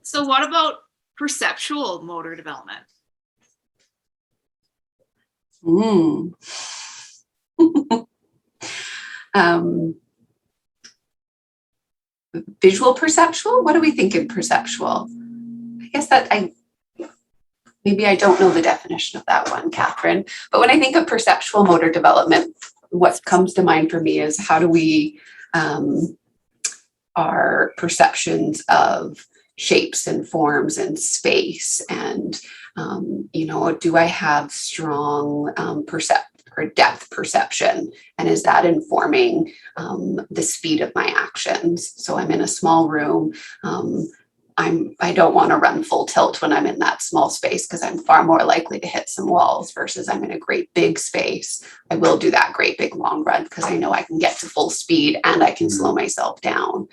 So what about perceptual motor development? Visual perceptual? What do we think in perceptual? I guess maybe I don't know the definition of that one, Kathryn. But when I think of perceptual motor development, what comes to mind for me is how do we, our perceptions of shapes and forms and space and, do I have strong or depth perception? And is that informing the speed of my actions? So I'm in a small room. I don't want to run full tilt when I'm in that small space because I'm far more likely to hit some walls versus I'm in a great big space. I will do that great big long run because I know I can get to full speed and I can slow myself down.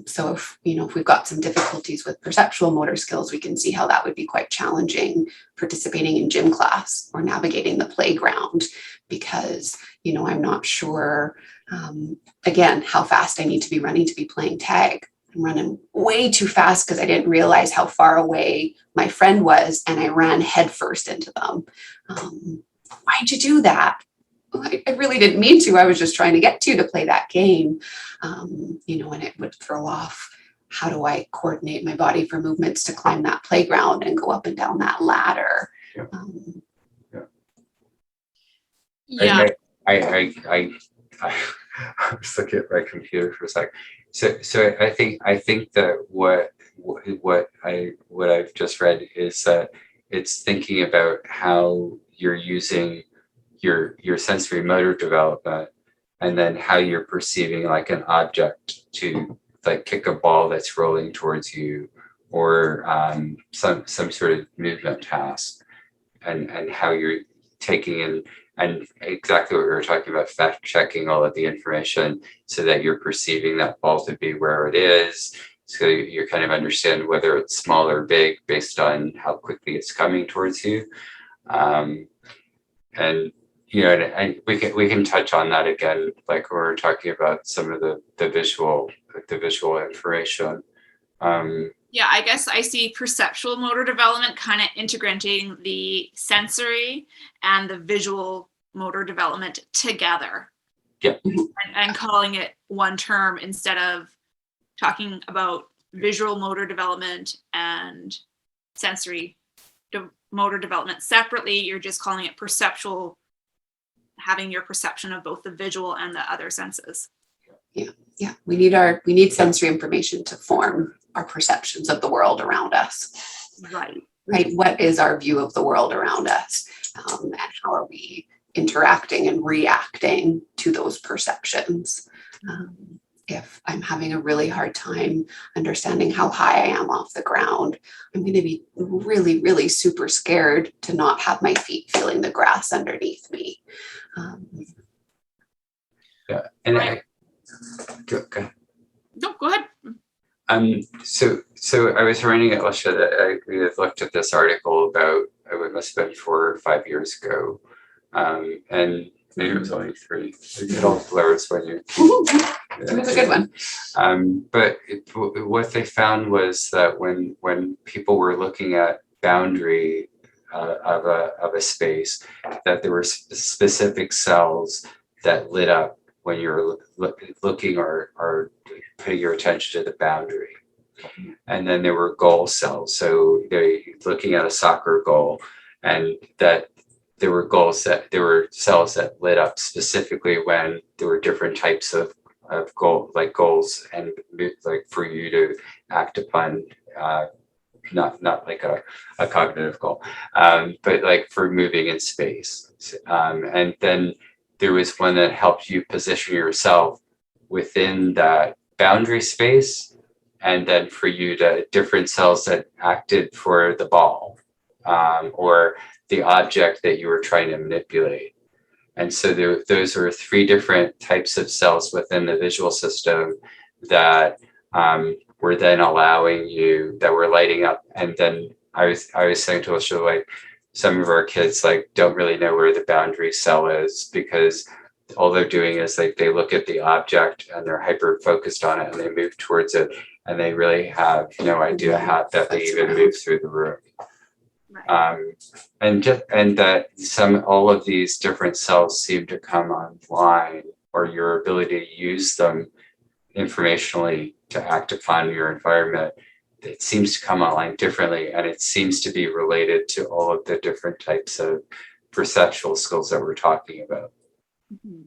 So if we've got some difficulties with perceptual motor skills, we can see how that would be quite challenging participating in gym class or navigating the playground because, I'm not sure, again, how fast I need to be running to be playing tag. I'm running way too fast because I didn't realize how far away my friend was and I ran headfirst into them. Why'd you do that? I really didn't mean to. I was just trying to get to play that game, and it would throw off. How do I coordinate my body for movements to climb that playground and go up and down that ladder? Yeah. I was looking at my computer for a second. So I think that what I've just read is that it's thinking about how you're using your sensory motor development and then how you're perceiving like an object to like kick a ball that's rolling towards you or some sort of movement task and how you're taking in and exactly what we were talking about, fact checking all of the information so that you're perceiving that ball to be where it is. So you kind of understand whether it's small or big based on how quickly it's coming towards you. And we can touch on that again, like when we're talking about some of the visual information. Yeah, I guess I see perceptual motor development kind of integrating the sensory and the visual motor development together. Yeah. And calling it one term instead of talking about visual motor development and sensory motor development separately. You're just calling it perceptual, having your perception of both the visual and the other senses. Yeah. We need sensory information to form our perceptions of the world around us. Right. What is our view of the world around us? And how are we interacting and reacting to those perceptions? If I'm having a really hard time understanding how high I am off the ground, I'm going to be really, really super scared to not have my feet feeling the grass underneath me. Yeah. And right. Go ahead. No, go ahead. So I was writing at Alysha that we had looked at this article about, it must have been 4 or 5 years ago. And maybe it was only 3. It all blurs when you. It was a good one. But what they found was that when people were looking at boundary of a space, that there were specific cells that lit up when you're looking or putting your attention to the boundary. And then there were goal cells. So they're looking at a soccer goal, and that there were cells that lit up specifically when there were different types of goals and like for you to act upon, not like a cognitive goal, but like for moving in space. And then there was one that helped you position yourself within that boundary space, and then for you to different cells that acted for the ball or the object that you were trying to manipulate. And so those are 3 different types of cells within the visual system that were then allowing you, that were lighting up. And then I was saying to Alysha, like, some of our kids like don't really know where the boundary cell is because all they're doing is they look at the object and they're hyper focused on it and they move towards it and they really have no idea how that they even move through the room. Right. And that all of these different cells seem to come online, or your ability to use them informationally to act upon your environment, it seems to come online differently, and it seems to be related to all of the different types of perceptual skills that we're talking about. Mhm.